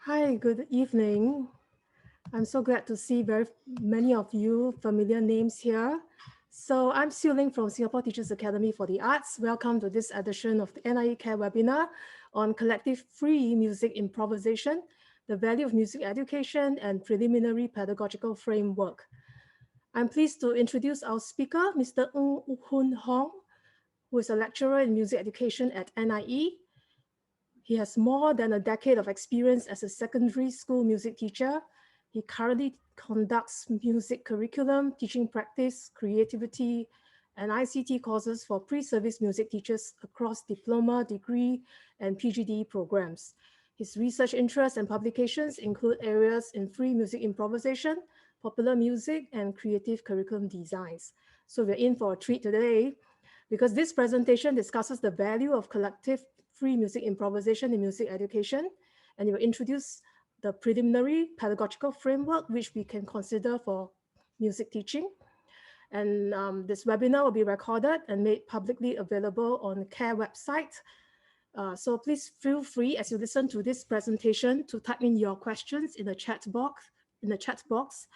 Hi, good evening. I'm so glad to see very many of you familiar names here. So I'm Siew Ling from Singapore Teachers Academy for the Arts. Welcome to this edition of the NIECARE webinar on collective free music improvisation, the value of music education and preliminary pedagogical framework. I'm pleased to introduce our speaker, Mr. Hoon Hong, who is a lecturer in music education at NIE. He has more than a decade of experience as a secondary school music teacher. He currently conducts music curriculum, teaching practice, creativity, and ICT courses for pre-service music teachers across diploma, degree, and PGDE programs. His research interests and publications include areas in free music improvisation, popular music, and creative curriculum designs. So we're in for a treat today because this presentation discusses the value of collective free music improvisation in music education, and it will introduce the preliminary pedagogical framework which we can consider for music teaching. And this webinar will be recorded and made publicly available on the CARE website. So please feel free as you listen to this presentation to type in your questions in the chat box,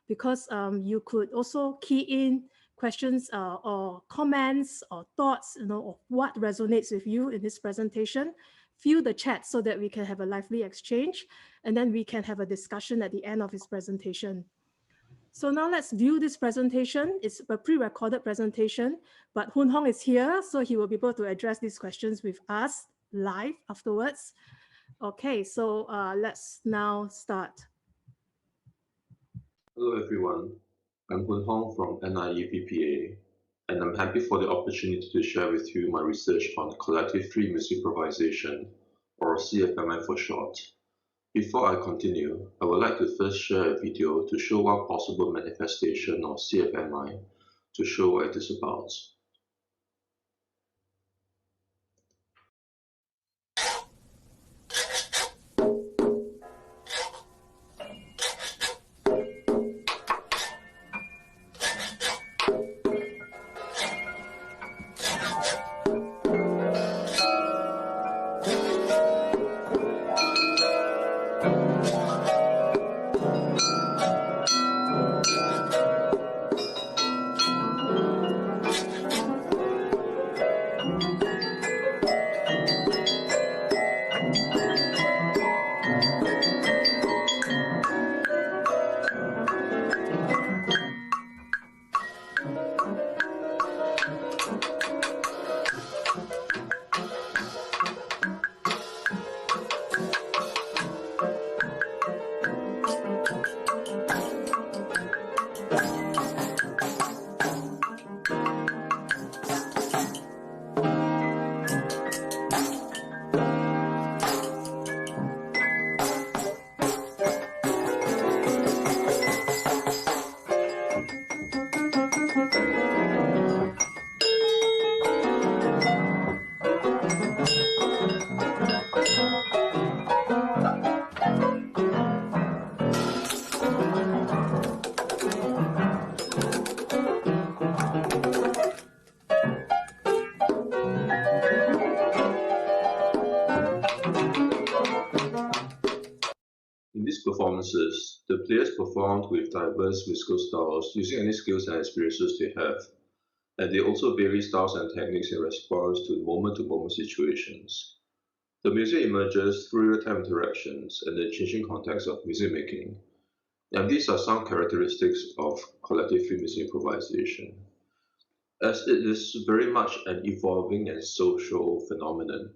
because you could also key in questions or comments or thoughts, of what resonates with you in this presentation. Fill the chat so that we can have a lively exchange, and then we can have a discussion at the end of his presentation. So now let's view this presentation. It's a pre-recorded presentation, but Hoon Hong is here, so he will be able to address these questions with us live afterwards. Okay, so let's now start. Hello everyone, I'm Hoon Hong from NIE and I'm happy for the opportunity to share with you my research on collective free music improvisation, or CFMI for short. Before I continue, I would like to first share a video to show one possible manifestation of CFMI to show what it is about. In these performances, the players performed with diverse musical styles using any skills and experiences they have, and they also vary styles and techniques in response to moment-to-moment situations. The music emerges through real-time interactions and the changing context of music making, and these are some characteristics of collective free music improvisation. As it is very much an evolving and social phenomenon,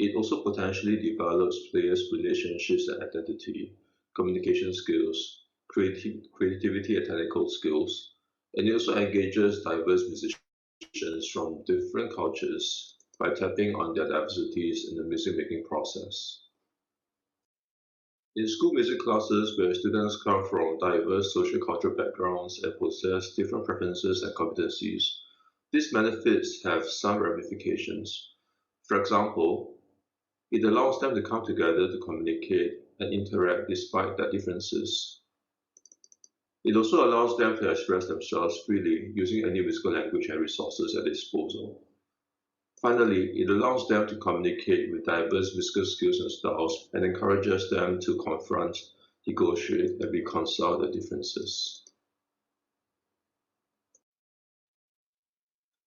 it also potentially develops players' relationships and identity, communication skills, creativity and technical skills, and it also engages diverse musicians from different cultures by tapping on their diversities in the music-making process. In school music classes where students come from diverse social cultural backgrounds and possess different preferences and competencies, these benefits have some ramifications. For example, it allows them to come together to communicate and interact despite their differences. It also allows them to express themselves freely using any musical language and resources at their disposal. Finally, it allows them to communicate with diverse musical skills and styles and encourages them to confront, negotiate, and reconcile the differences.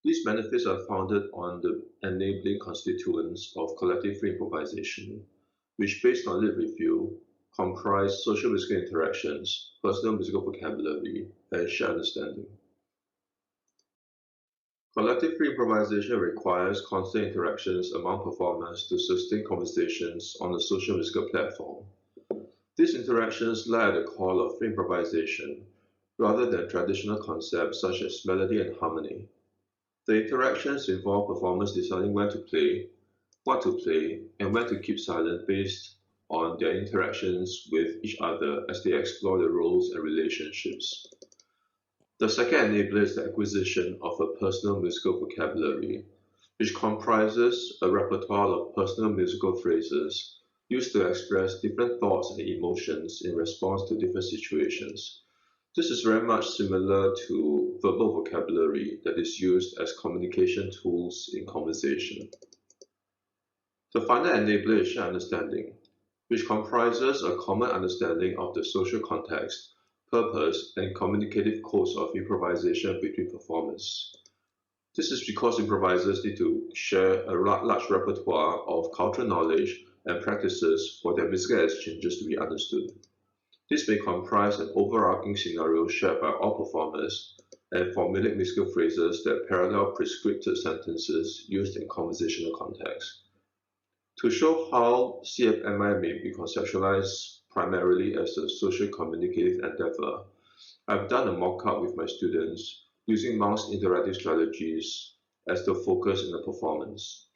These benefits are founded on the enabling constituents of collective free improvisation, which, based on lit review, comprise social musical interactions, personal musical vocabulary, and shared understanding. Collective free improvisation requires constant interactions among performers to sustain conversations on a social musical platform. These interactions lie at the core of free improvisation, rather than traditional concepts such as melody and harmony. The interactions involve performers deciding when to play, what to play, and when to keep silent based on their interactions with each other as they explore their roles and relationships. The second enabler is the acquisition of a personal musical vocabulary, which comprises a repertoire of personal musical phrases used to express different thoughts and emotions in response to different situations. This is very much similar to verbal vocabulary that is used as communication tools in conversation. The final enabler is shared understanding, which comprises a common understanding of the social context, purpose, and communicative codes of improvisation between performers. This is because improvisers need to share a large repertoire of cultural knowledge and practices for their musical exchanges to be understood. This may comprise an overarching scenario shared by all performers and formulate musical phrases that parallel prescripted sentences used in conversational context. To show how CFMI may be conceptualized primarily as a social communicative endeavor, I've done a mock-up with my students using mouse interactive strategies as the focus in the performance.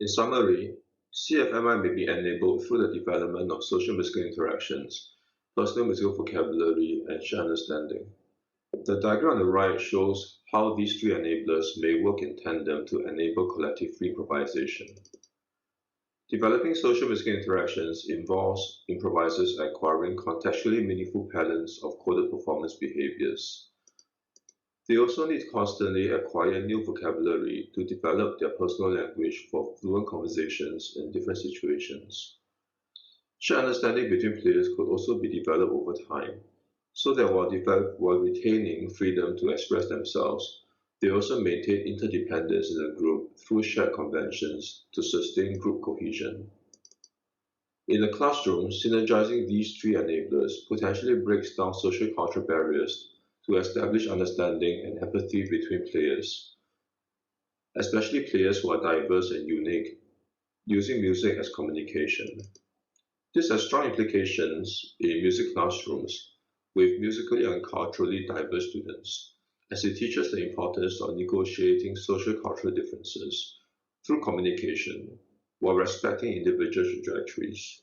In summary, CFMI may be enabled through the development of social musical interactions, personal musical vocabulary, and shared understanding. The diagram on the right shows how these three enablers may work in tandem to enable collective free improvisation. Developing social musical interactions involves improvisers acquiring contextually meaningful patterns of coded performance behaviors. They also need to constantly acquire new vocabulary to develop their personal language for fluent conversations in different situations. Shared understanding between players could also be developed over time, so that while retaining freedom to express themselves, they also maintain interdependence in the group through shared conventions to sustain group cohesion. In the classroom, synergizing these three enablers potentially breaks down social cultural barriers to establish understanding and empathy between players, especially players who are diverse and unique, using music as communication. This has strong implications in music classrooms with musically and culturally diverse students, as it teaches the importance of negotiating social cultural differences through communication while respecting individual trajectories.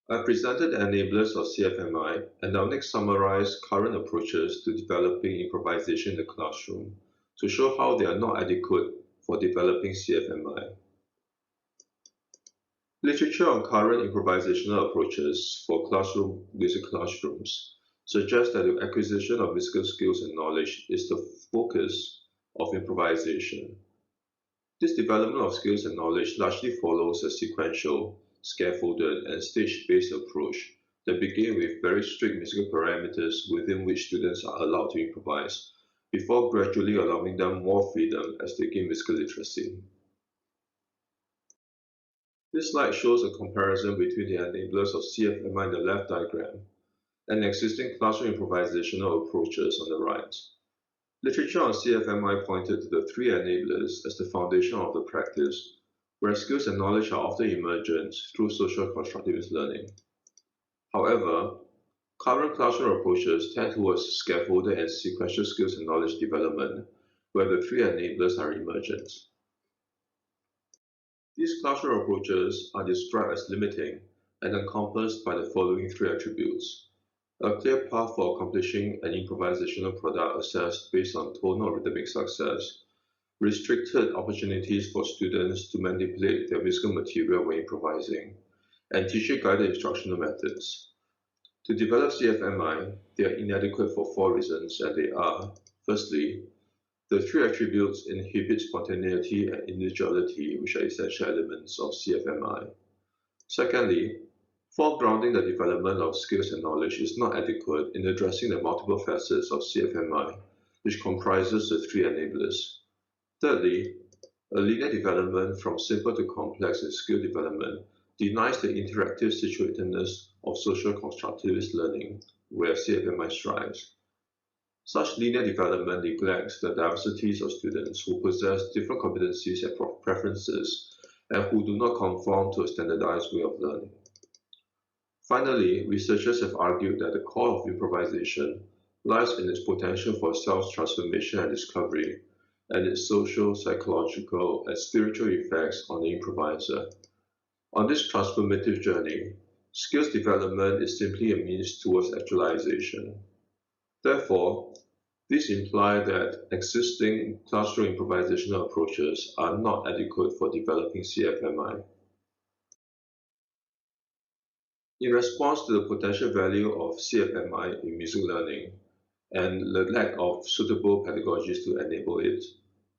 I presented the enablers of CFMI, and I'll next summarize current approaches to developing improvisation in the classroom to show how they are not adequate for developing CFMI. Literature on current improvisational approaches for music classrooms suggests that the acquisition of musical skills and knowledge is the focus of improvisation. This development of skills and knowledge largely follows a sequential, scaffolded, and stage-based approach that begins with very strict musical parameters within which students are allowed to improvise, before gradually allowing them more freedom as they gain musical literacy. This slide shows a comparison between the enablers of CFMI in the left diagram and existing classroom improvisational approaches on the right. Literature on CFMI pointed to the three enablers as the foundation of the practice, where skills and knowledge are often emergent through social constructivist learning. However, current classroom approaches tend towards scaffolded and sequential skills and knowledge development, where the three enablers are emergent. These classroom approaches are described as limiting and encompassed by the following three attributes: a clear path for accomplishing an improvisational product assessed based on tonal or rhythmic success, restricted opportunities for students to manipulate their musical material when improvising, and teacher-guided instructional methods. To develop CFMI, they are inadequate for four reasons, and they are: firstly, the three attributes inhibit spontaneity and individuality, which are essential elements of CFMI. Secondly, foregrounding the development of skills and knowledge is not adequate in addressing the multiple facets of CFMI, which comprises the three enablers. Thirdly, a linear development from simple to complex in skill development denies the interactive situatedness of social constructivist learning, where CFMI strives. Such linear development neglects the diversities of students who possess different competencies and preferences and who do not conform to a standardized way of learning. Finally, researchers have argued that the core of improvisation lies in its potential for self-transformation and discovery, and its social, psychological, and spiritual effects on the improviser. On this transformative journey, skills development is simply a means towards actualization. Therefore, this implies that existing classroom improvisational approaches are not adequate for developing CFMI. In response to the potential value of CFMI in music learning and the lack of suitable pedagogies to enable it,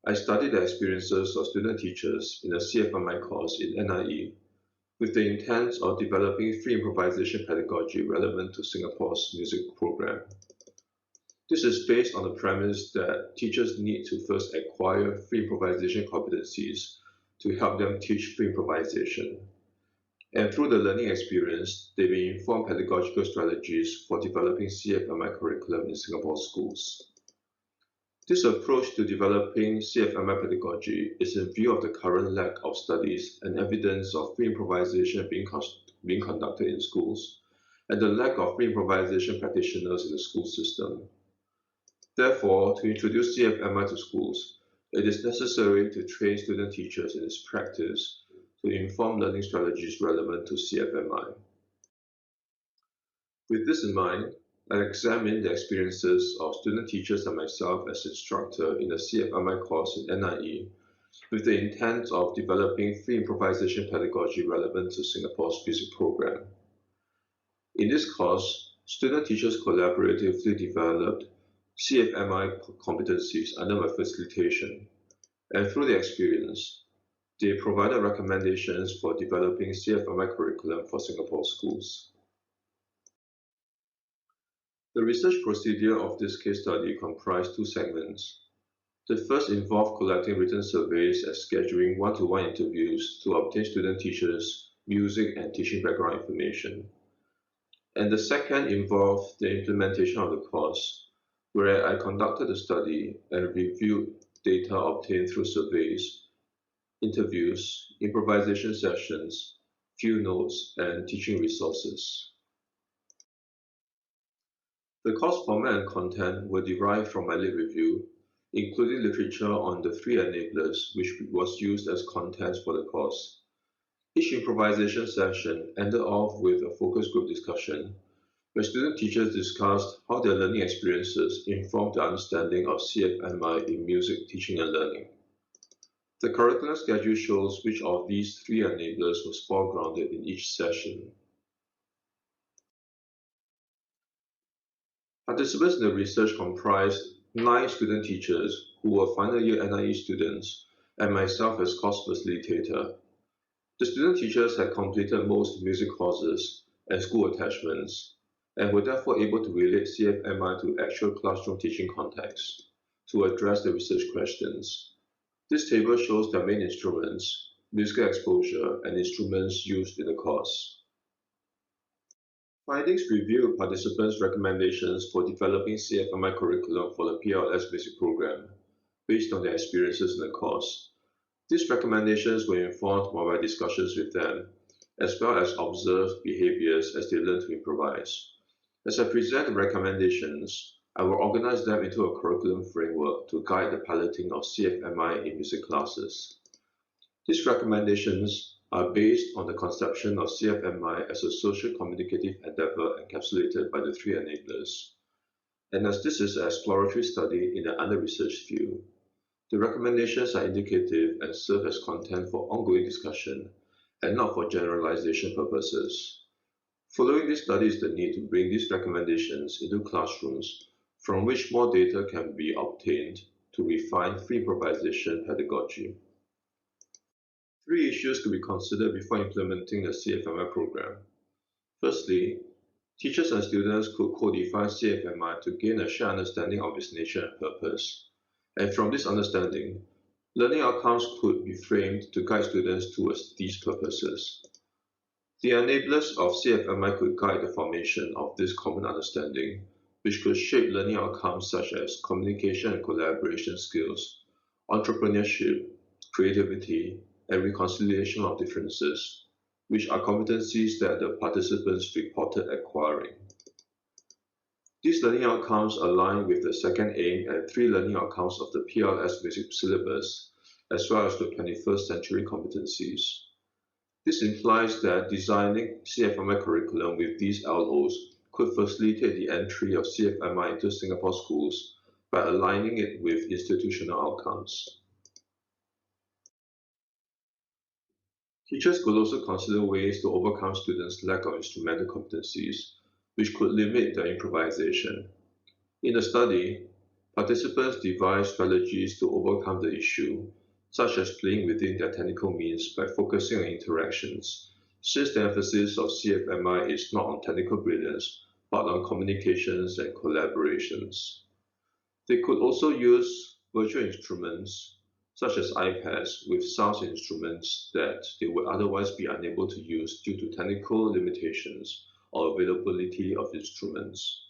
I studied the experiences of student teachers in a CFMI course in NIE with the intent of developing free improvisation pedagogy relevant to Singapore's music program. This is based on the premise that teachers need to first acquire free improvisation competencies to help them teach free improvisation. And through the learning experience, they may inform pedagogical strategies for developing CFMI curriculum in Singapore schools. This approach to developing CFMI pedagogy is in view of the current lack of studies and evidence of free improvisation being conducted in schools, and the lack of free improvisation practitioners in the school system. Therefore, to introduce CFMI to schools, it is necessary to train student teachers in its practice to inform learning strategies relevant to CFMI. With this in mind, I examined the experiences of student teachers and myself as instructor in a CFMI course in NIE with the intent of developing free improvisation pedagogy relevant to Singapore's music program. In this course, student teachers collaboratively developed CFMI competencies under my facilitation, and through the experience, they provided recommendations for developing CFMI curriculum for Singapore schools. The research procedure of this case study comprised two segments. The first involved collecting written surveys and scheduling one-to-one interviews to obtain student teachers' music and teaching background information. And the second involved the implementation of the course, where I conducted the study and reviewed data obtained through surveys, interviews, improvisation sessions, field notes, and teaching resources. The course format and content were derived from my lit review, including literature on the three enablers, which was used as content for the course. Each improvisation session ended off with a focus group discussion, where student teachers discussed how their learning experiences informed their understanding of CFMI in music teaching and learning. The curriculum schedule shows which of these three enablers was foregrounded in each session. Participants in the research comprised 9 student teachers who were final year NIE students and myself as course facilitator. The student teachers had completed most music courses and school attachments and were therefore able to relate CFMI to actual classroom teaching contexts to address the research questions. This table shows their main instruments, musical exposure, and instruments used in the course. Findings review participants' recommendations for developing CFMI curriculum for the PLS music program based on their experiences in the course. These recommendations were informed by discussions with them, as well as observed behaviors as they learn to improvise. As I present the recommendations, I will organize them into a curriculum framework to guide the piloting of CFMI in music classes. These recommendations are based on the conception of CFMI as a social communicative endeavor encapsulated by the three enablers. And as this is an exploratory study in an under-researched field, the recommendations are indicative and serve as content for ongoing discussion and not for generalization purposes. Following this study is the need to bring these recommendations into classrooms from which more data can be obtained to refine free improvisation pedagogy. 3 issues to be considered before implementing the CFMI program. Firstly, teachers and students could co-define CFMI to gain a shared understanding of its nature and purpose. And from this understanding, learning outcomes could be framed to guide students towards these purposes. The enablers of CFMI could guide the formation of this common understanding, which could shape learning outcomes such as communication and collaboration skills, entrepreneurship, creativity, and reconciliation of differences, which are competencies that the participants reported acquiring. These learning outcomes align with the second aim and 3 learning outcomes of the PLS music syllabus, as well as the 21st century competencies. This implies that designing CFMI curriculum with these LOs could facilitate the entry of CFMI into Singapore schools by aligning it with institutional outcomes. Teachers could also consider ways to overcome students' lack of instrumental competencies, which could limit their improvisation. In the study, participants devised strategies to overcome the issue, such as playing within their technical means by focusing on interactions, since the emphasis of CFMI is not on technical brilliance, but on communications and collaborations. They could also use virtual instruments, such as iPads, with sound instruments that they would otherwise be unable to use due to technical limitations or availability of instruments.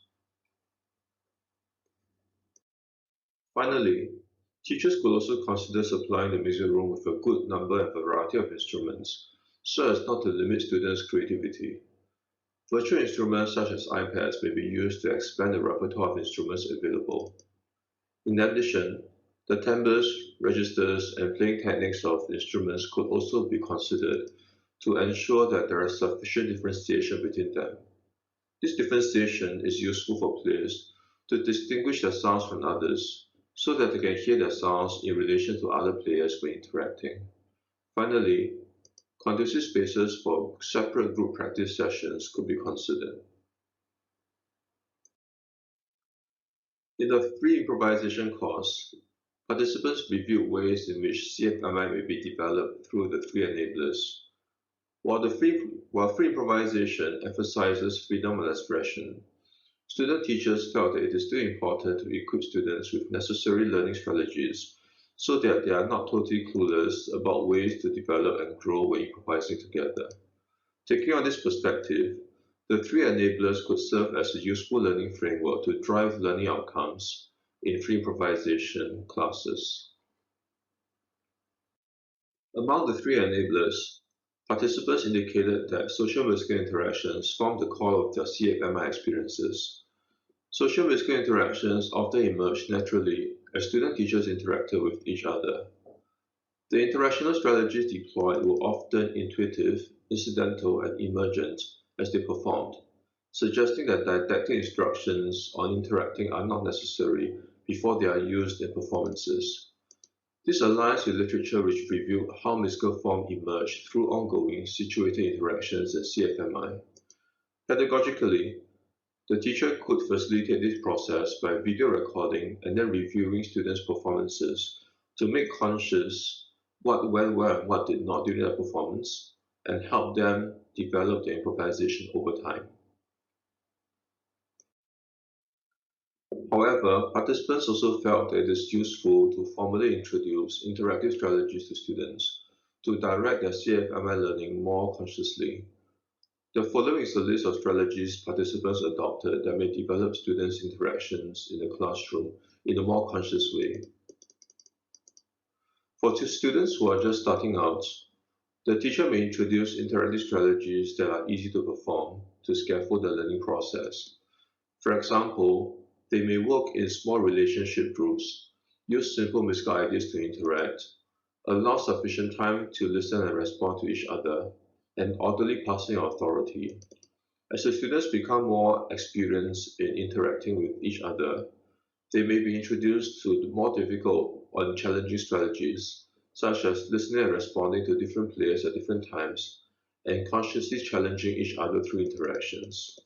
Finally, teachers could also consider supplying the music room with a good number and variety of instruments, so as not to limit students' creativity. Virtual instruments such as iPads may be used to expand the repertoire of instruments available. In addition, the timbres, registers, and playing techniques of instruments could also be considered to ensure that there is sufficient differentiation between them. This differentiation is useful for players to distinguish their sounds from others, so that they can hear their sounds in relation to other players when interacting. Finally, conducive spaces for separate group practice sessions could be considered. In the free improvisation course, participants reviewed ways in which CFMI may be developed through the 3 enablers. While free improvisation emphasizes freedom of expression, student teachers felt that it is still important to equip students with necessary learning strategies so that they are not totally clueless about ways to develop and grow when improvising together. Taking on this perspective, the 3 enablers could serve as a useful learning framework to drive learning outcomes in free improvisation classes. Among the 3 enablers, participants indicated that social musical interactions form the core of their CFMI experiences. Social musical interactions often emerge naturally as student teachers interacted with each other. The interactional strategies deployed were often intuitive, incidental, and emergent as they performed, suggesting that didactic instructions on interacting are not necessary before they are used in performances. This aligns with literature which reviewed how musical form emerged through ongoing situated interactions at CFMI. Pedagogically, the teacher could facilitate this process by video recording and then reviewing students' performances to make conscious what went well and what did not during their performance and help them develop their improvisation over time. However, participants also felt that it is useful to formally introduce interactive strategies to students to direct their CFMI learning more consciously. The following is a list of strategies participants adopted that may develop students' interactions in the classroom in a more conscious way. For students who are just starting out, the teacher may introduce interactive strategies that are easy to perform to scaffold the learning process. For example, they may work in small relationship groups, use simple musical ideas to interact, allow sufficient time to listen and respond to each other, and orderly passing of authority. As the students become more experienced in interacting with each other, they may be introduced to more difficult or challenging strategies, such as listening and responding to different players at different times, and consciously challenging each other through interactions.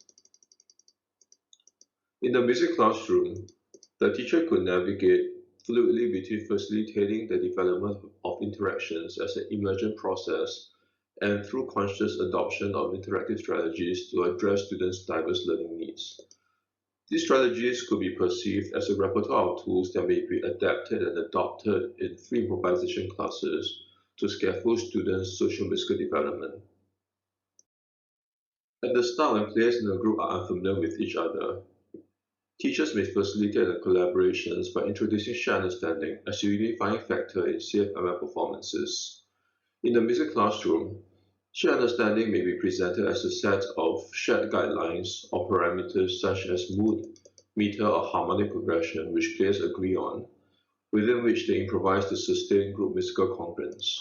In the music classroom, the teacher could navigate fluidly between facilitating the development of interactions as an emergent process and through conscious adoption of interactive strategies to address students' diverse learning needs. These strategies could be perceived as a repertoire of tools that may be adapted and adopted in free improvisation classes to scaffold students' social musical development. At the start, when players in a group are unfamiliar with each other, teachers may facilitate the collaborations by introducing shared understanding as a unifying factor in CFMI performances. In the music classroom, shared understanding may be presented as a set of shared guidelines or parameters such as mood, meter, or harmonic progression which players agree on, within which they improvise to sustain group musical congruence.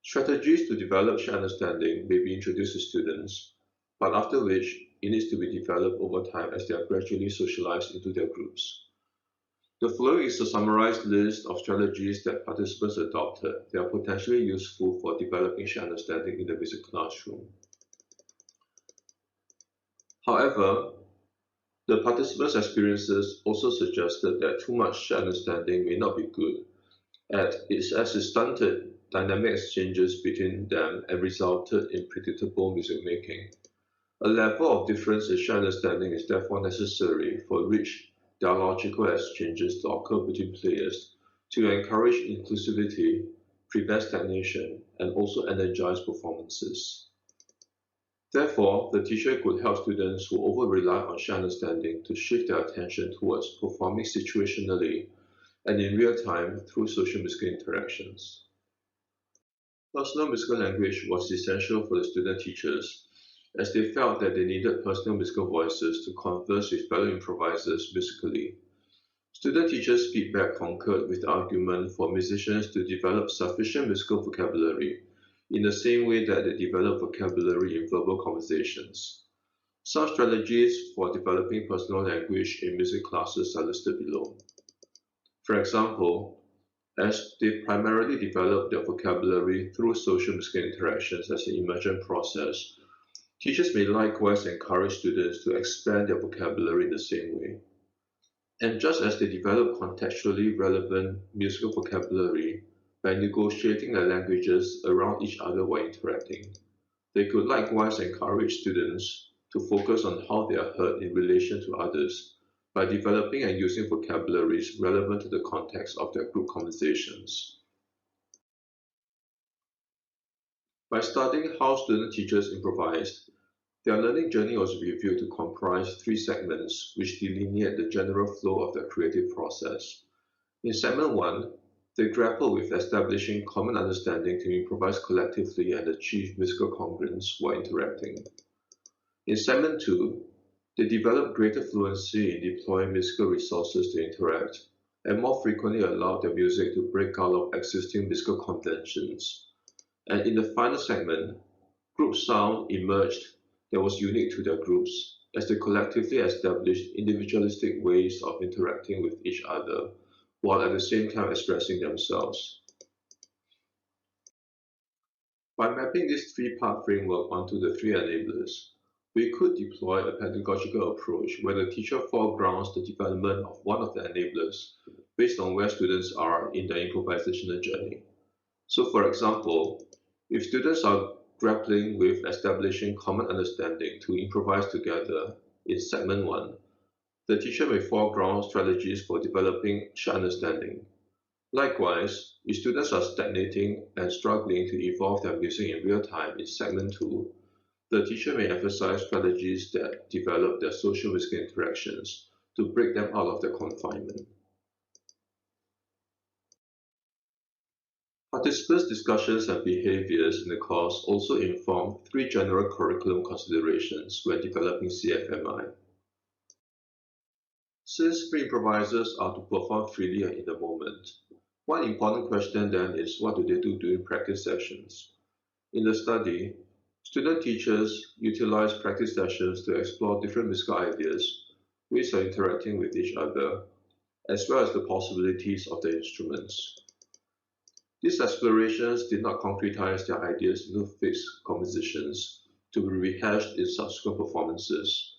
Strategies to develop shared understanding may be introduced to students, but after which it needs to be developed over time as they are gradually socialized into their groups. The following is a summarized list of strategies that participants adopted that are potentially useful for developing shared understanding in the music classroom. However, the participants' experiences also suggested that too much shared understanding may not be good, as it stunted dynamic exchanges between them and resulted in predictable music making. A level of difference in shared understanding is therefore necessary for rich dialogical exchanges to occur between players to encourage inclusivity, prevent stagnation, and also energize performances. Therefore, the teacher could help students who over-rely on shared understanding to shift their attention towards performing situationally and in real time through social musical interactions. Personal musical language was essential for the student teachers, as they felt that they needed personal musical voices to converse with fellow improvisers musically. Student teachers' feedback concurred with the argument for musicians to develop sufficient musical vocabulary in the same way that they develop vocabulary in verbal conversations. Some strategies for developing personal language in music classes are listed below. For example, as they primarily develop their vocabulary through social musical interactions as an emergent process, teachers may likewise encourage students to expand their vocabulary in the same way. And just as they develop contextually relevant musical vocabulary by negotiating their languages around each other while interacting, they could likewise encourage students to focus on how they are heard in relation to others by developing and using vocabularies relevant to the context of their group conversations. By studying how student teachers improvised, their learning journey was reviewed to comprise 3 segments which delineate the general flow of their creative process. In segment 1, they grappled with establishing common understanding to improvise collectively and achieve musical congruence while interacting. In segment 2, they developed greater fluency in deploying musical resources to interact and more frequently allowed their music to break out of existing musical conventions. And in the final segment, group sound emerged that was unique to their groups as they collectively established individualistic ways of interacting with each other while at the same time expressing themselves. By mapping this three-part framework onto the three enablers, we could deploy a pedagogical approach where the teacher foregrounds the development of one of the enablers based on where students are in their improvisational journey. So for example, if students are grappling with establishing common understanding to improvise together in segment 1, the teacher may foreground strategies for developing shared understanding. Likewise, if students are stagnating and struggling to evolve their music in real time in segment 2, the teacher may emphasize strategies that develop their social musical interactions to break them out of their confinement. Participants' discussions and behaviors in the course also inform three general curriculum considerations when developing CFMI. Since free improvisers are to perform freely and in the moment, one important question then is what do they do during practice sessions? In the study, student teachers utilize practice sessions to explore different musical ideas, ways of interacting with each other, as well as the possibilities of the instruments. These explorations did not concretize their ideas into fixed compositions to be rehashed in subsequent performances.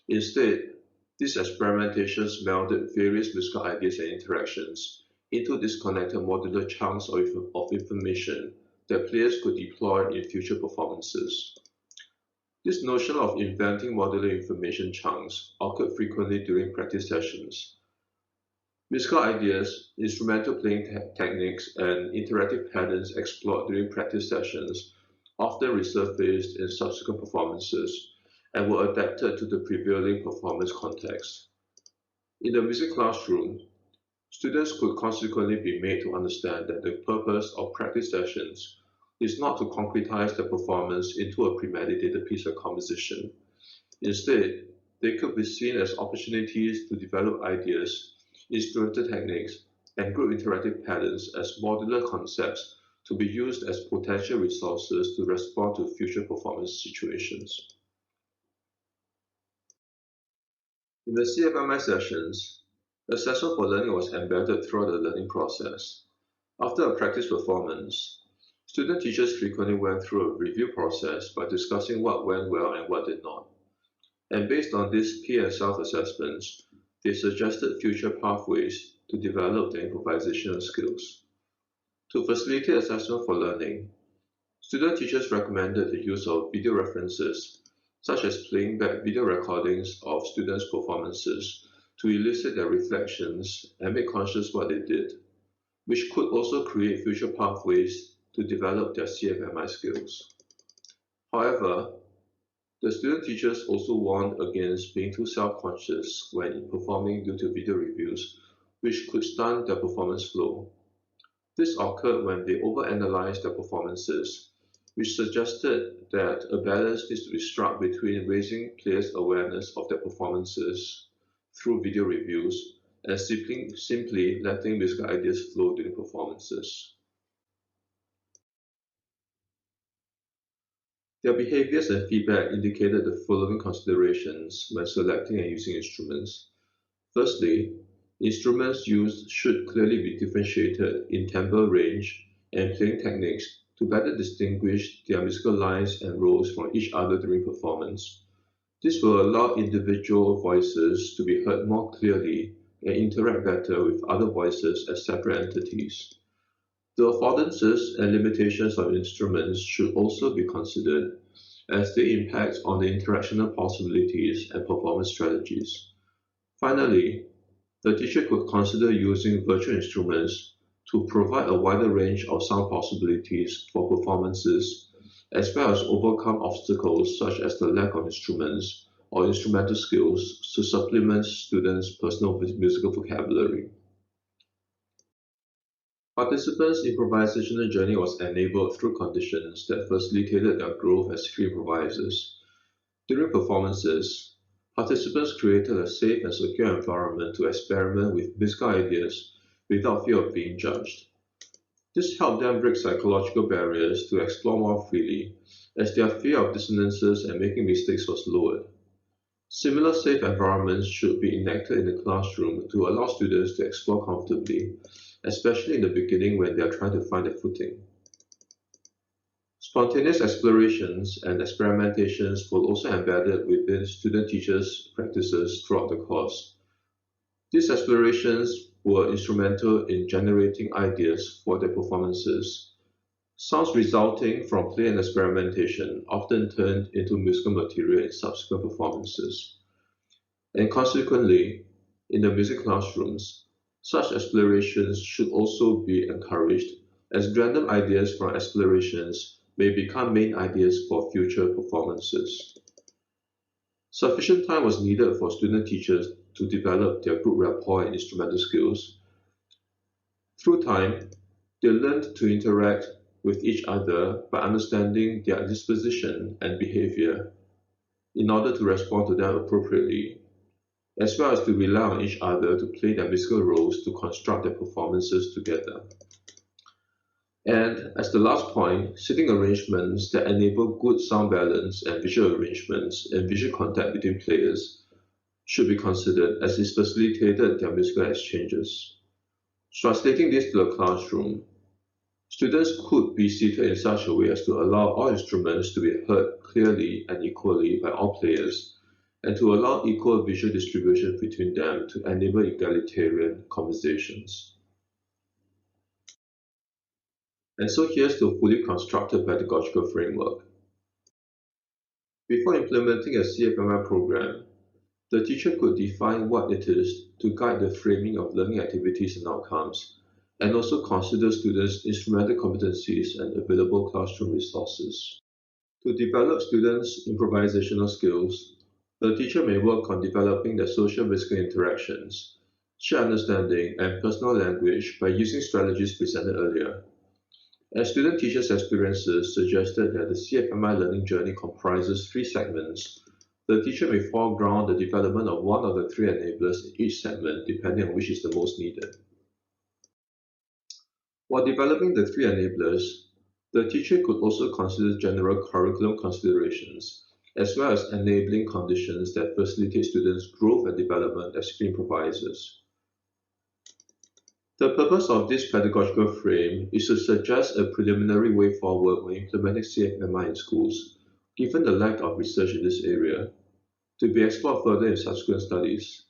Instead, these experimentations melded various musical ideas and interactions into disconnected modular chunks of information that players could deploy in future performances. This notion of inventing modular information chunks occurred frequently during practice sessions. Musical ideas, instrumental playing techniques, and interactive patterns explored during practice sessions often resurfaced in subsequent performances and were adapted to the prevailing performance context. In the music classroom, students could consequently be made to understand that the purpose of practice sessions is not to concretize the performance into a premeditated piece of composition. Instead, they could be seen as opportunities to develop ideas, instrumental techniques, and group interactive patterns as modular concepts to be used as potential resources to respond to future performance situations. In the CFMI sessions, assessment for learning was embedded throughout the learning process. After a practice performance, student teachers frequently went through a review process by discussing what went well and what did not. And based on these peer and self-assessments, they suggested future pathways to develop their improvisational skills. To facilitate assessment for learning, student teachers recommended the use of video references, such as playing back video recordings of students' performances to elicit their reflections and make conscious what they did, which could also create future pathways to develop their CFMI skills. However, the student teachers also warned against being too self-conscious when performing due to video reviews, which could stunt their performance flow. This occurred when they overanalyzed their performances, which suggested that a balance needs to be struck between raising players' awareness of their performances through video reviews and simply letting musical ideas flow during performances. Their behaviors and feedback indicated the following considerations when selecting and using instruments. Firstly, instruments used should clearly be differentiated in timbre range and playing techniques to better distinguish their musical lines and roles from each other during performance. This will allow individual voices to be heard more clearly and interact better with other voices as separate entities. The affordances and limitations of instruments should also be considered as they impact on the interactional possibilities and performance strategies. Finally, the teacher could consider using virtual instruments to provide a wider range of sound possibilities for performances, as well as overcome obstacles such as the lack of instruments or instrumental skills to supplement students' personal musical vocabulary. Participants' improvisational journey was enabled through conditions that facilitated their growth as free improvisers. During performances, participants created a safe and secure environment to experiment with musical ideas without fear of being judged. This helped them break psychological barriers to explore more freely, as their fear of dissonances and making mistakes was lowered. Similar safe environments should be enacted in the classroom to allow students to explore comfortably, especially in the beginning when they are trying to find their footing. Spontaneous explorations and experimentations will also be embedded within student-teachers practices throughout the course. These explorations were instrumental in generating ideas for their performances. Sounds resulting from play and experimentation often turned into musical material in subsequent performances. And consequently, in the music classrooms, such explorations should also be encouraged, as random ideas from explorations may become main ideas for future performances. Sufficient time was needed for student teachers to develop their group rapport and instrumental skills. Through time, they learned to interact with each other by understanding their disposition and behavior in order to respond to them appropriately, as well as to rely on each other to play their musical roles to construct their performances together. And as the last point, sitting arrangements that enable good sound balance and visual arrangements and visual contact between players should be considered as it facilitated their musical exchanges. Translating this to the classroom, students could be seated in such a way as to allow all instruments to be heard clearly and equally by all players, and to allow equal visual distribution between them to enable egalitarian conversations. And so here's the fully constructed pedagogical framework. Before implementing a CFMI program, the teacher could define what it is to guide the framing of learning activities and outcomes, and also consider students' instrumental competencies and available classroom resources. To develop students' improvisational skills, the teacher may work on developing their social musical interactions, shared understanding, and personal language by using strategies presented earlier. As student teachers' experiences suggested that the CFMI learning journey comprises three segments, the teacher may foreground the development of one of the three enablers in each segment, depending on which is the most needed. While developing the three enablers, the teacher could also consider general curriculum considerations, as well as enabling conditions that facilitate students' growth and development as skill improvisers. The purpose of this pedagogical frame is to suggest a preliminary way forward when implementing CFMI in schools, given the lack of research in this area, to be explored further in subsequent studies.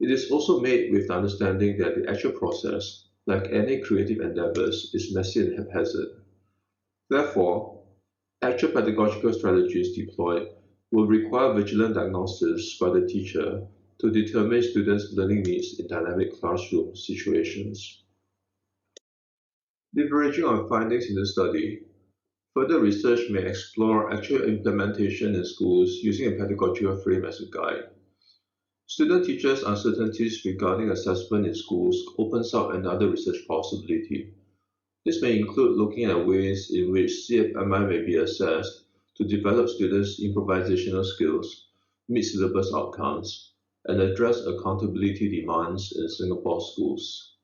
It is also made with the understanding that the actual process, like any creative endeavors, is messy and haphazard. Therefore, actual pedagogical strategies deployed will require vigilant diagnosis by the teacher to determine students' learning needs in dynamic classroom situations. Leveraging on findings in the study, further research may explore actual implementation in schools using a pedagogical frame as a guide. Student teachers' uncertainties regarding assessment in schools opens up another research possibility. This may include looking at ways in which CFMI may be assessed to develop students' improvisational skills, meet syllabus outcomes, and address accountability demands in Singapore schools.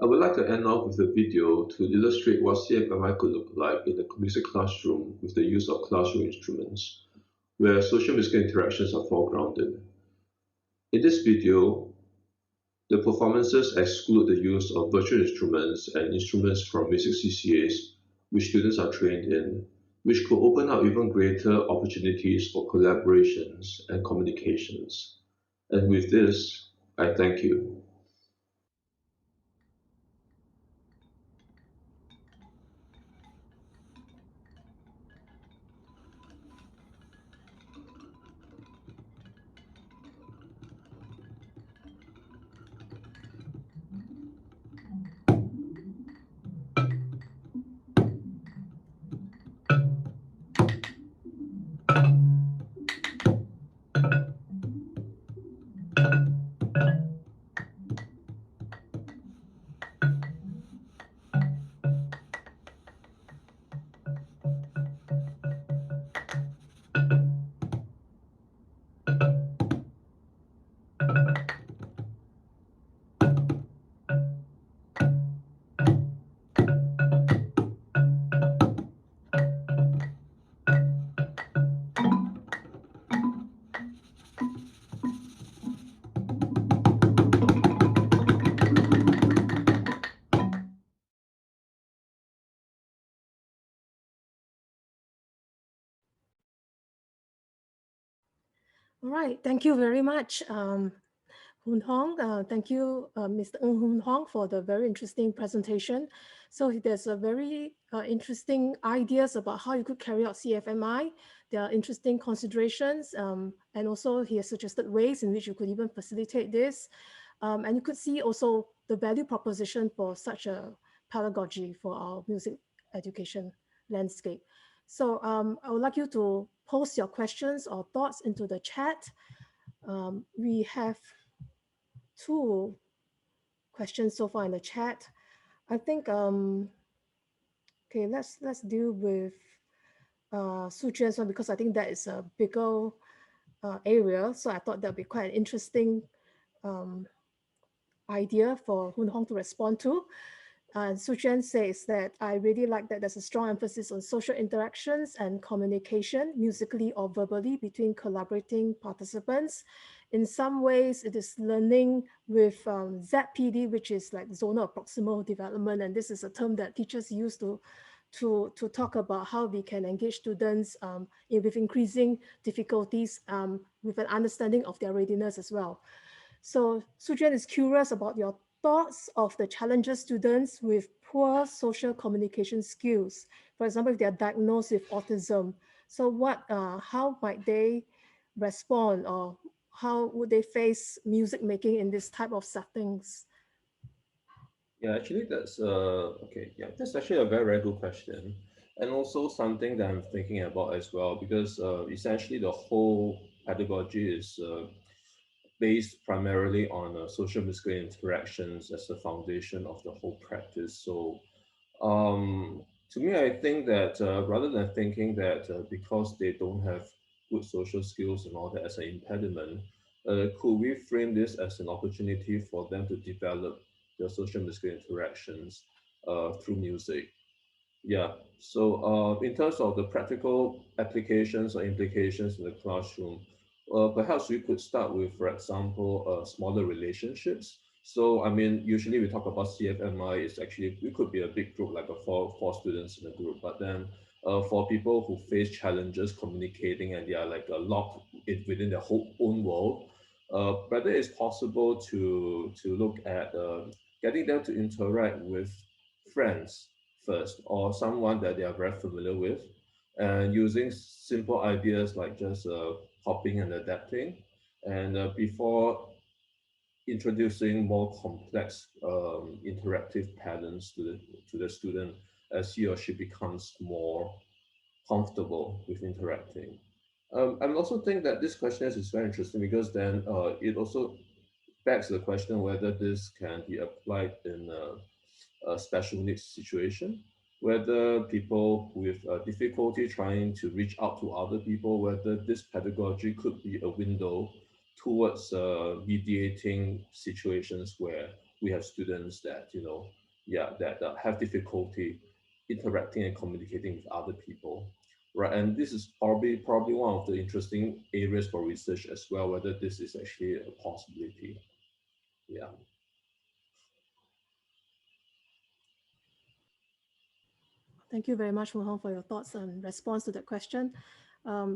I would like to end off with a video to illustrate what CFMI could look like in the music classroom with the use of classroom instruments, where social musical interactions are foregrounded. In this video, the performances exclude the use of virtual instruments and instruments from music CCAs, which students are trained in, which could open up even greater opportunities for collaborations and communications. And with this, I thank you. All right, thank you very much, Hoon Hong. Thank you, Mr. Hoon Hong, for the very interesting presentation. So there's a very interesting ideas about how you could carry out CFMI. There are interesting considerations, and also he has suggested ways in which you could even facilitate this. And you could see also the value proposition for such a pedagogy for our music education landscape. So I would like you to post your questions or thoughts into the chat. We have two questions so far in the chat. I think okay, let's deal with Su Juan's one because I think that is a bigger area. So I thought that'd be quite an interesting um, idea for Hoon Hong to respond to. Su Chen says that I really like that there's a strong emphasis on social interactions and communication, musically or verbally, between collaborating participants. In some ways, it is learning with ZPD, which is like zonal proximal development. And this is a term that teachers use to talk about how we can engage students with increasing difficulties with an understanding of their readiness as well. So Sujan is curious about your thoughts of the challenges students with poor social communication skills. For example, if they are diagnosed with autism, so how might they respond, or how would they face music making in this type of settings? Yeah, actually, that's okay. Yeah, that's actually a very, very good question, and also something that I'm thinking about as well, because essentially the whole pedagogy is based primarily on social musical interactions as the foundation of the whole practice. So, to me, I think that rather than thinking that because they don't have good social skills and all that as an impediment, could we frame this as an opportunity for them to develop their social musical interactions through music? Yeah. So, in terms of the practical applications or implications in the classroom, perhaps we could start with, for example, smaller relationships. So, I mean, usually we talk about CFMI. It's actually it could be a big group, like a four students in a group. But then, for people who face challenges communicating and they are like locked within their whole own world, whether it's possible to look at getting them to interact with friends first or someone that they are very familiar with and using simple ideas like just copying and adapting and before introducing more complex interactive patterns to the student as he or she becomes more comfortable with interacting. I also think that this question is very interesting because then it also begs the question whether this can be applied in a special needs situation, whether people with difficulty trying to reach out to other people, whether this pedagogy could be a window towards mediating situations where we have students that, yeah, that have difficulty interacting and communicating with other people. Right, and this is probably one of the interesting areas for research as well, whether this is actually a possibility. Yeah. Thank you very much, Mohan, for your thoughts and response to that question.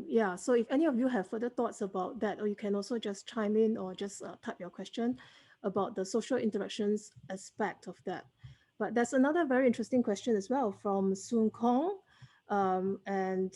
Yeah, so if any of you have further thoughts about that, or you can also just chime in or just type your question about the social interactions aspect of that. But there's another very interesting question as well from Soon Kong. And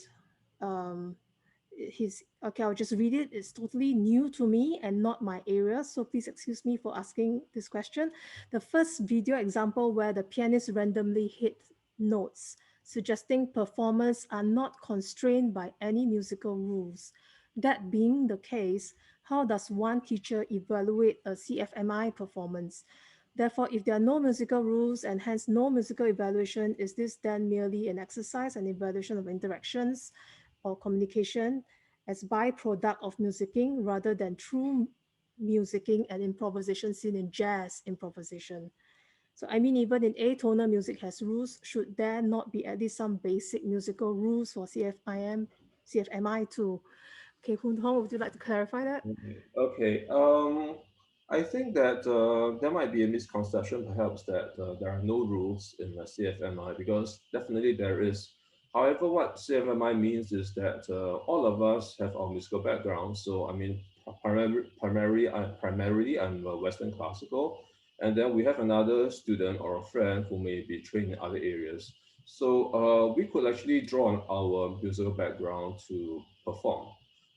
he's okay, I'll just read it. It's totally new to me and not my area, so please excuse me for asking this question. The first video example where the pianist randomly hit notes, suggesting performers are not constrained by any musical rules. That being the case, how does one teacher evaluate a CFMI performance? Therefore, if there are no musical rules and hence no musical evaluation, is this then merely an exercise and evaluation of interactions or communication as byproduct of musicking rather than true musicking and improvisation seen in jazz improvisation? So I mean, even in atonal music has rules, should there not be at least some basic musical rules for CFMI too? Okay, Hoon Hong, would you like to clarify that? Mhm. Okay. I think that there might be a misconception, perhaps, that there are no rules in the CFMI because definitely there is. However, what CFMI means is that all of us have our musical background. So I mean, primarily I'm a Western classical, and then we have another student or a friend who may be trained in other areas. So we could actually draw on our musical background to perform,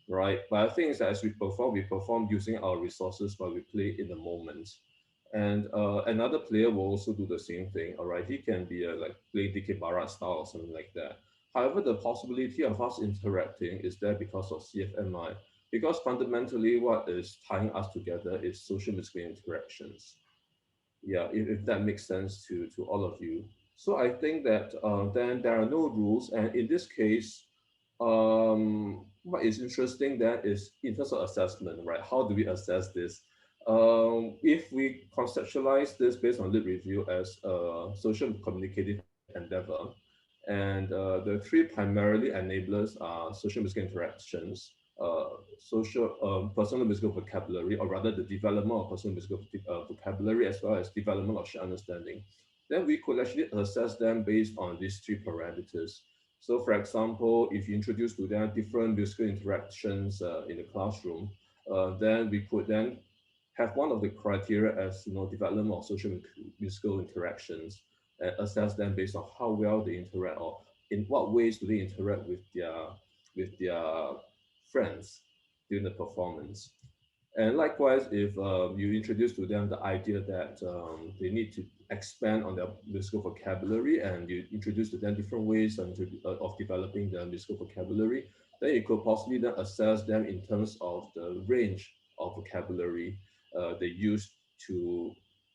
right? But the thing is that as we perform using our resources while we play in the moment. And another player will also do the same thing. All right, he can be like play DK Barat style or something like that. However, the possibility of us interacting is there because of CFMI. Because fundamentally, what is tying us together is social musical interactions. Yeah, if that makes sense to all of you. So I think that then there are no rules, and in this case, what is interesting then is in terms of assessment, right? How do we assess this? If we conceptualize this based on lit review as a social communicative endeavor, and the three primarily enablers are social musical interactions, social personal musical vocabulary, or rather the development of personal musical vocabulary, as well as development of shared understanding, then we could actually assess them based on these three parameters. So, for example, if you introduce to them different musical interactions in the classroom, then we could then have one of the criteria as development of social musical interactions, and assess them based on how well they interact or in what ways do they interact with their friends during the performance. And likewise, if you introduce to them the idea that they need to expand on their musical vocabulary, and you introduce to them different ways of developing their musical vocabulary, then you could possibly then assess them in terms of the range of vocabulary they use to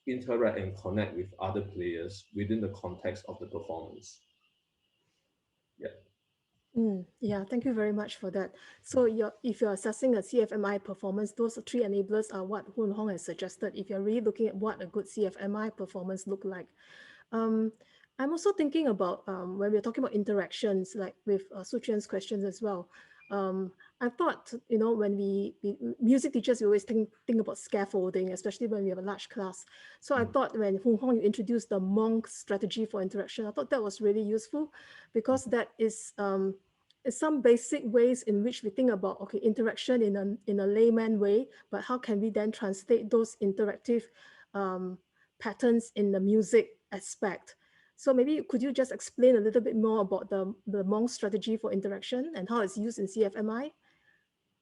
interact and connect with other players within the context of the performance. Yeah. Yeah, thank you very much for that. So if you're assessing a CFMI performance, those three enablers are what Hoon Hong has suggested if you're really looking at what a good CFMI performance look like. Um, I'm also thinking about when we're talking about interactions, like with Suchen's questions as well. I thought, when music teachers, we always think about scaffolding, especially when we have a large class. So I Mm. thought when Hong Hong you introduced the monk strategy for interaction, I thought that was really useful because that is some basic ways in which we think about, okay, interaction in a layman way, but how can we then translate those interactive um, patterns in the music aspect? So maybe could you just explain a little bit more about the Monk strategy for interaction and how it's used in CFMI?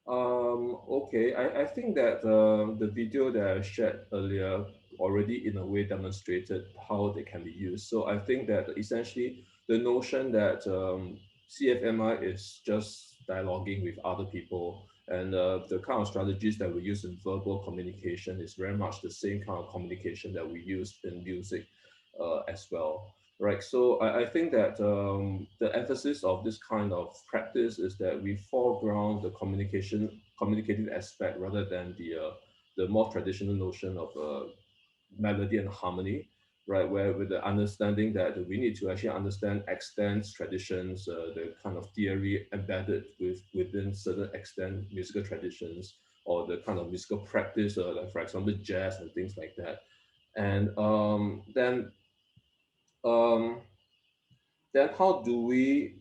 Okay, I think that the video that I shared earlier already in a way demonstrated how they can be used. So I think that essentially the notion that CFMI is just dialoguing with other people, and the kind of strategies that we use in verbal communication is very much the same kind of communication that we use in music as well. Right. So I think that the emphasis of this kind of practice is that we foreground the communicative aspect rather than the more traditional notion of melody and harmony, right? Where with the understanding that we need to actually understand extents, traditions, the kind of theory embedded within certain extent musical traditions, or the kind of musical practice, like for example jazz and things like that. And um, then how do we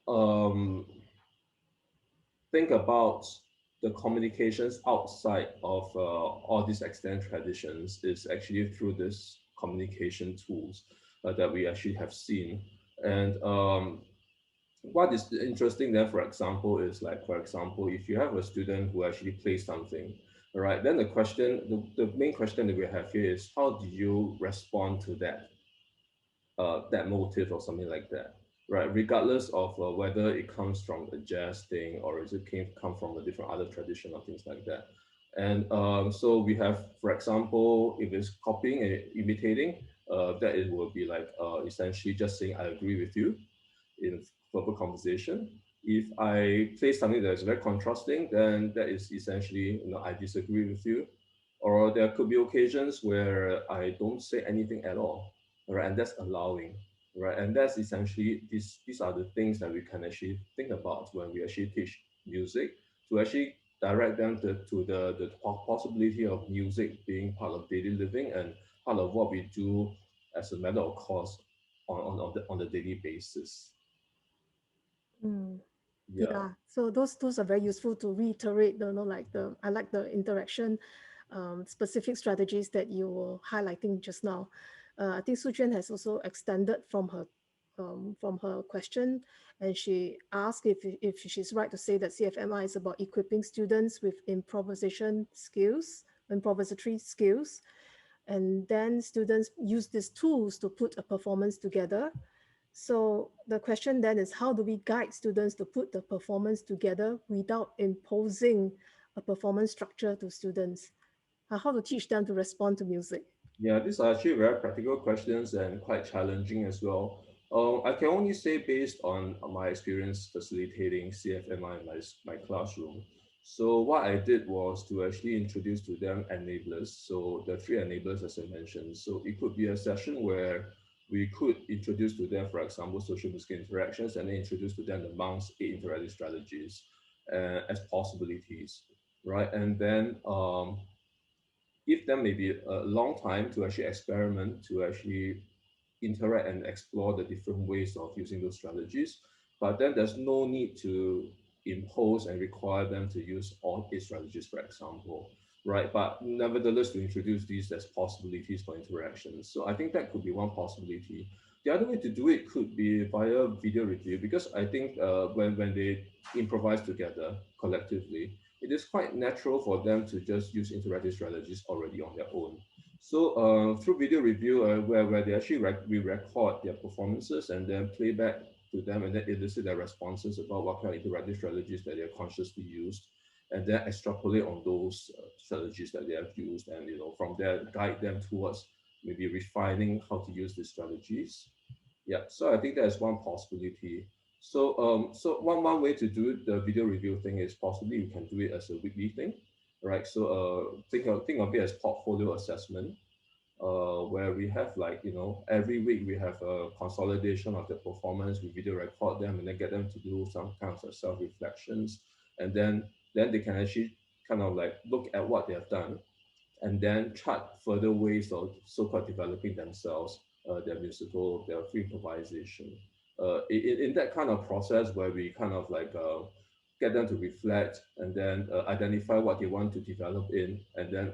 um, think about the communications outside of all these extended traditions is actually through this communication tools that we actually have seen. And what is interesting there, for example, is like, for example, if you have a student who actually plays something, all right, then the main question that we have here is how do you respond to that motive or something like that, right? Regardless of whether it comes from a jazz thing or is it come from a different other tradition or things like that. And so we have, for example, if it's copying and imitating, that it will be like essentially just saying I agree with you in verbal conversation. If I play something that is very contrasting, then that is essentially, I disagree with you. Or there could be occasions where I don't say anything at all, right? And that's allowing, right? And that's essentially these are the things that we can actually think about when we actually teach music, to actually direct them to the possibility of music being part of daily living and part of what we do as a matter of course on the daily basis. Mm. Yeah. Yeah, so those are very useful to reiterate, like I like the interaction, specific strategies that you were highlighting just now. I think Sujan has also extended from her question, and she asked if she's right to say that CFMI is about equipping students with improvisatory skills, and then students use these tools to put a performance together. So the question then is, how do we guide students to put the performance together without imposing a performance structure to students? How to teach them to respond to music? Yeah, these are actually very practical questions and quite challenging as well. I can only say based on my experience facilitating CFMI in my classroom. So what I did was to actually introduce to them enablers. So the three enablers, as I mentioned. So it could be a session where we could introduce to them, for example, social music interactions, and then introduce to them the Monk's 8 interactive strategies as possibilities, right? And then give them maybe a long time to actually experiment, to actually interact and explore the different ways of using those strategies. But then there's no need to impose and require them to use all 8 strategies, for example, right? But nevertheless, to introduce these as possibilities for interactions. So I think that could be one possibility. The other way to do it could be via video review, because I think when they improvise together collectively, it is quite natural for them to just use interactive strategies already on their own. So through video review, where they actually re-record their performances and then play back to them and then elicit their responses about what kind of interactive strategies that they have consciously used, and then extrapolate on those strategies that they have used, and from there guide them towards maybe refining how to use these strategies. Yeah, so I think that's one possibility. So one way to do the video review thing is possibly you can do it as a weekly thing, right? So think of it as portfolio assessment, where we have, like, every week we have a consolidation of the performance. We video record them and then get them to do some kinds of self reflections, and then they can actually kind of like look at what they have done and then chart further ways of so-called developing themselves, their free improvisation. In that kind of process where we kind of like get them to reflect and then identify what they want to develop in, and then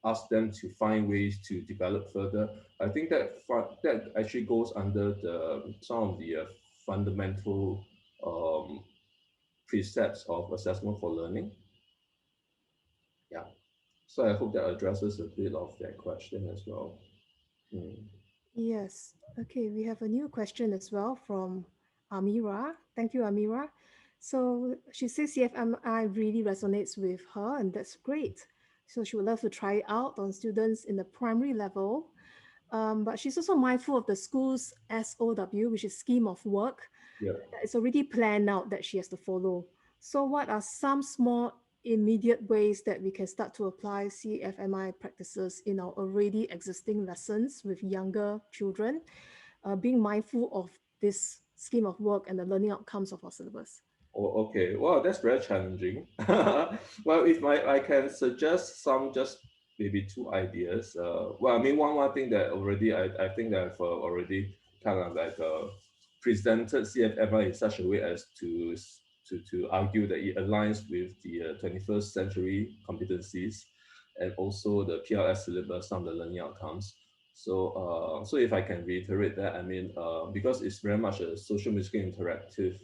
ask them to find ways to develop further. I think that actually goes under some of the fundamental um, precepts of assessment for learning. Yeah. So I hope that addresses a bit of that question as well. Mm. Yes. Okay, we have a new question as well from Amira. Thank you, Amira. So she says CFMI really resonates with her, and that's great. So she would love to try it out on students in the primary level. But she's also mindful of the school's SOW, which is scheme of work. Yeah. It's already planned out that she has to follow. So, what are some small, immediate ways that we can start to apply CFMI practices in our already existing lessons with younger children, being mindful of this scheme of work and the learning outcomes of our syllabus? Oh, okay. Well, that's very challenging. Well, if I can suggest some, just maybe two ideas. Well, I mean, one thing that already I think that I've already kind of like presented CFMI in such a way as to argue that it aligns with the 21st century competencies and also the PLS syllabus, some of the learning outcomes. So if I can reiterate that, I mean, because it's very much a social musical interactive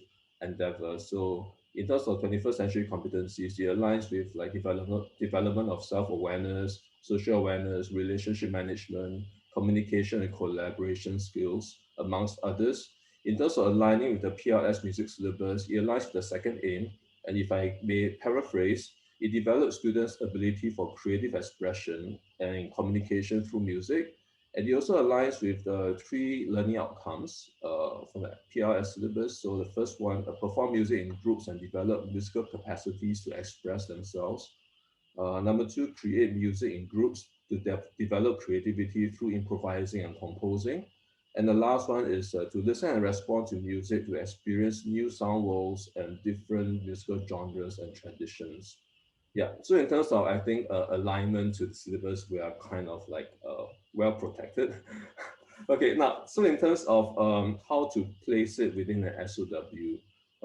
endeavor. So in terms of 21st century competencies, it aligns with like development of self-awareness, social awareness, relationship management, communication and collaboration skills, amongst others. In terms of aligning with the PLS music syllabus, it aligns with the second aim. And if I may paraphrase, it develops students' ability for creative expression and communication through music, and it also aligns with the three learning outcomes from the PRS syllabus. So the first one, perform music in groups and develop musical capacities to express themselves. Number two, create music in groups to develop creativity through improvising and composing. And the last one is to listen and respond to music to experience new sound worlds and different musical genres and traditions. Yeah, so in terms of, I think, alignment to the syllabus, we are kind of like well protected. Okay, now, so in terms of how to place it within an SOW,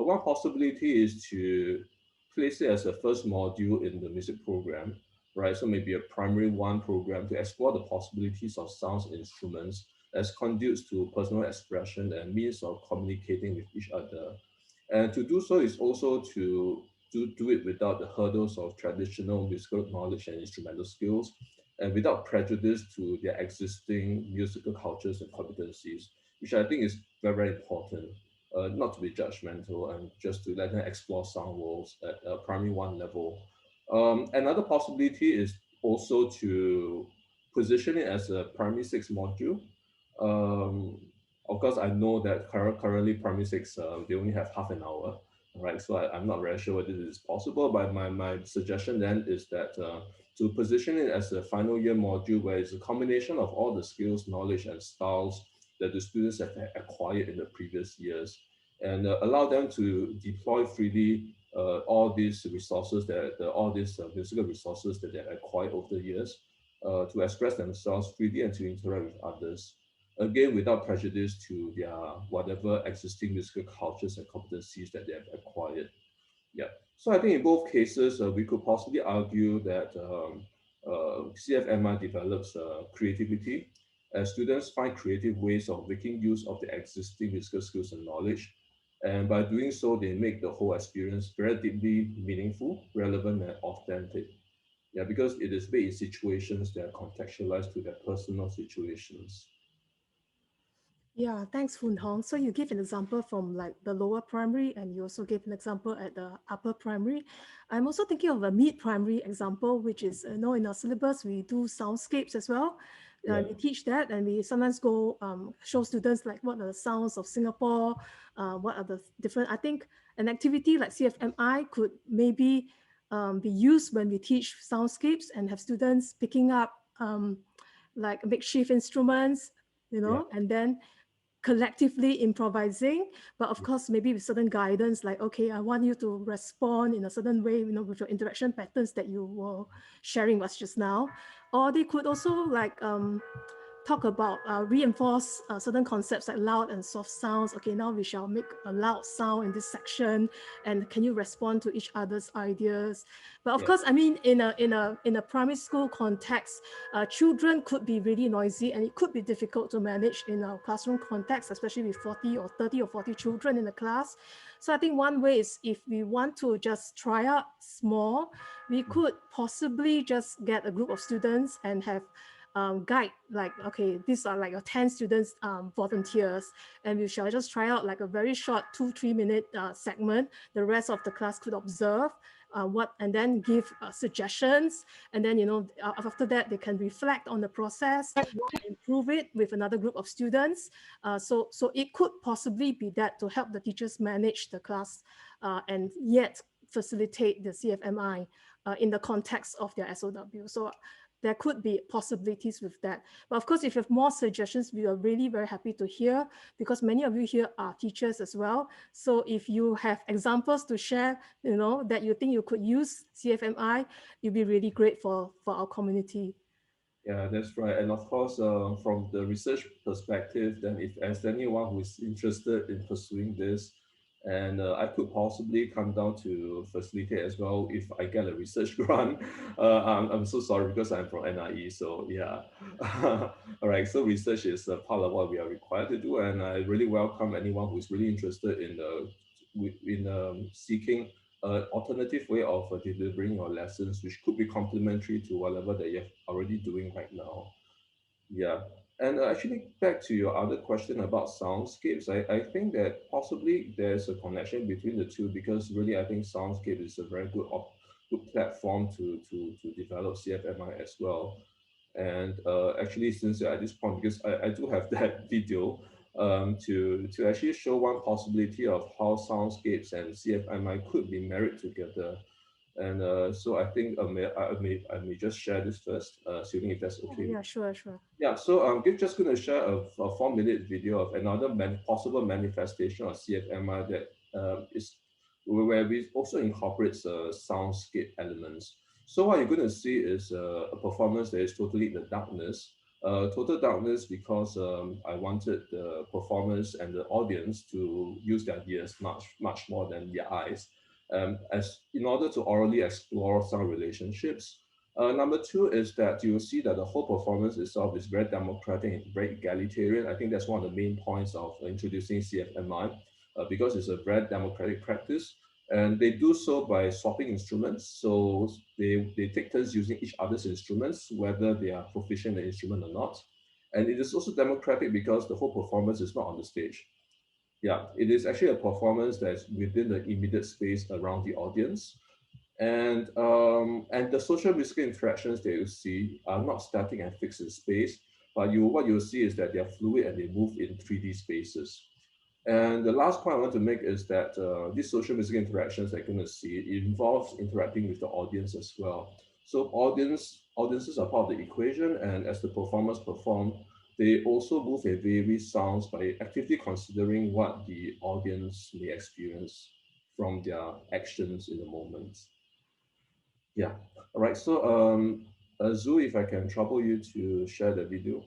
One possibility is to place it as a first module in the music program, right? So maybe a primary one program to explore the possibilities of sounds instruments as conduits to personal expression and means of communicating with each other. And to do so is also to do it without the hurdles of traditional musical knowledge and instrumental skills, and without prejudice to their existing musical cultures and competencies, which I think is very, very important. Not to be judgmental and just to let them explore sound worlds at a primary one level. Another possibility is also to position it as a primary six module. Um, of course, I know that currently primary six, they only have half an hour, right? So I'm not very sure whether this is possible, but my suggestion then is that to position it as a final year module where it's a combination of all the skills, knowledge, and styles that the students have acquired in the previous years, and allow them to deploy freely all these resources all these musical resources that they acquired over the years to express themselves freely and to interact with others. Again, without prejudice to their whatever existing musical cultures and competencies that they have acquired. Yeah. So I think in both cases, we could possibly argue that CFMI develops creativity as students find creative ways of making use of the existing musical skills and knowledge. And by doing so, they make the whole experience very deeply meaningful, relevant, and authentic. Yeah, because it is made in situations that are contextualized to their personal situations. Yeah, thanks, Hoon Hong. So you give an example from like the lower primary, and you also gave an example at the upper primary. I'm also thinking of a mid-primary example, which is, in our syllabus, we do soundscapes as well. Yeah, We teach that, and we sometimes go show students like what are the sounds of Singapore, what are the different, I think an activity like CFMI could maybe be used when we teach soundscapes and have students picking up like makeshift instruments, yeah, and then collectively improvising, but of course maybe with certain guidance like, okay, I want you to respond in a certain way, with your interaction patterns that you were sharing with us just now. Or they could also like talk about reinforce certain concepts like loud and soft sounds. Okay, now we shall make a loud sound in this section, and can you respond to each other's ideas? But of yeah, course, I mean, in a primary school context, children could be really noisy, and it could be difficult to manage in a classroom context, especially with 40 or 30 or 40 children in the class. So I think one way is, if we want to just try out small, we could possibly just get a group of students and have guide, like, okay, these are like your 10 students, volunteers, and we shall just try out like a very short 2-3 minute segment. The rest of the class could observe what, and then give suggestions, and then after that they can reflect on the process, improve it with another group of students. So it could possibly be that, to help the teachers manage the class and yet facilitate the CFMI in the context of their SOW. So there could be possibilities with that. But of course, if you have more suggestions, we are really very happy to hear, because many of you here are teachers as well. So if you have examples to share, that you think you could use CFMI, it'd be really great for our community. yeah, that's right. And of course, from the research perspective, then if there's anyone who is interested in pursuing this, and I could possibly come down to facilitate as well if I get a research grant. I'm so sorry because I'm from NIE, so yeah. All right, so research is a part of what we are required to do, and I really welcome anyone who is really interested in seeking an alternative way of delivering your lessons, which could be complementary to whatever that you're already doing right now. Yeah. And actually, back to your other question about soundscapes, I think that possibly there's a connection between the two, because really I think soundscape is a very good platform to develop CFMI as well. And actually, since you're at this point, because I do have that video to actually show one possibility of how soundscapes and CFMI could be married together. And so I think I may just share this first, assuming if that's Yeah, okay with yeah, sure, sure. yeah, so I'm just going to share a 4-minute video of another possible manifestation of CFMI that is where we also incorporates soundscape elements. So what you're going to see is a performance that is totally in the darkness, Total darkness because I wanted the performers and the audience to use their ears much more than their eyes, as in order to orally explore some relationships. Number two is that you will see that the whole performance itself is very democratic and very egalitarian. I think that's one of the main points of introducing CFMI, because it's a very democratic practice. And they do so by swapping instruments. So they take turns using each other's instruments, whether they are proficient in the instrument or not. And it is also democratic because the whole performance is not on the stage. Yeah, it is actually a performance that's within the immediate space around the audience. And the social musical interactions that you see are not static and fixed in space, but what you'll see is that they are fluid and they move in 3D spaces. And the last point I want to make is that these social music interactions that you're going to see, it involves interacting with the audience as well. So audiences are part of the equation, and as the performers perform, they also move and vary sounds by actively considering what the audience may experience from their actions in the moment. Yeah. All right. So, Zoo, if I can trouble you to share the video.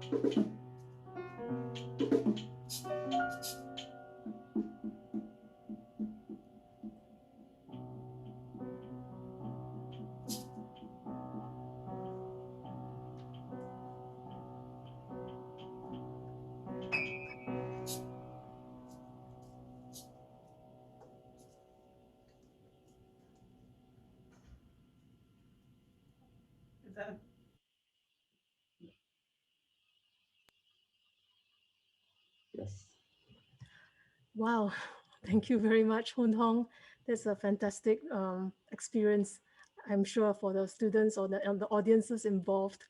Yes. Wow, thank you very much, Hoon Hong. That's a fantastic experience, I'm sure, for the students or the audiences involved.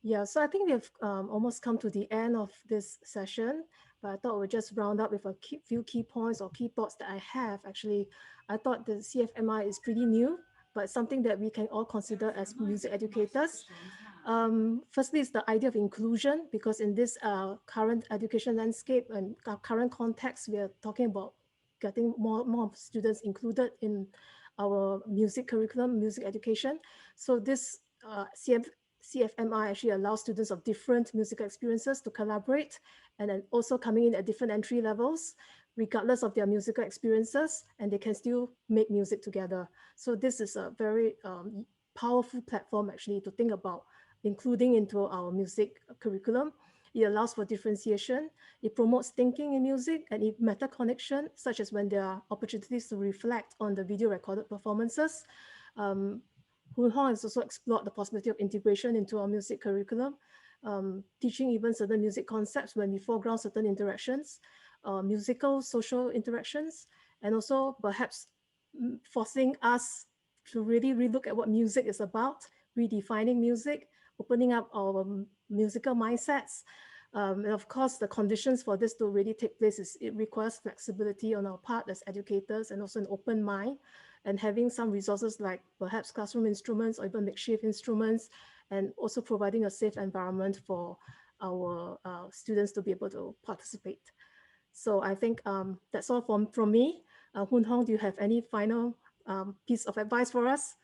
Yeah, so I think we have almost come to the end of this session, but I thought we'd just round up with a few key points or key thoughts that I have. Actually, I thought the CFMI is pretty new, but something that we can all consider as music educators. Firstly, it's the idea of inclusion, because in this current education landscape and our current context, we are talking about getting more students included in our music curriculum, music education. So this CFMI actually allows students of different musical experiences to collaborate, and then also coming in at different entry levels, regardless of their musical experiences, and they can still make music together. So this is a very powerful platform actually to think about including into our music curriculum. It allows for differentiation. It promotes thinking in music and meta connection, such as when there are opportunities to reflect on the video recorded performances. Hoon Hong has also explored the possibility of integration into our music curriculum, teaching even certain music concepts when we foreground certain interactions, musical, social interactions, and also perhaps forcing us to really relook at what music is about, redefining music, opening up our musical mindsets. And of course, the conditions for this to really take place is it requires flexibility on our part as educators and also an open mind, and having some resources like perhaps classroom instruments or even makeshift instruments, and also providing a safe environment for our students to be able to participate. So I think that's all from me. Hoon Hong, do you have any final piece of advice for us?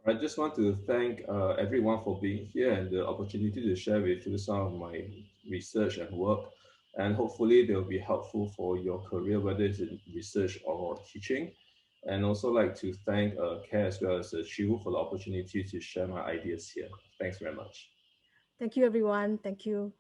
I just want to thank everyone for being here and the opportunity to share with you some of my research and work. And hopefully they'll be helpful for your career, whether it's in research or teaching. And also like to thank CARE as well as Chua for the opportunity to share my ideas here. Thanks very much. Thank you, everyone. Thank you.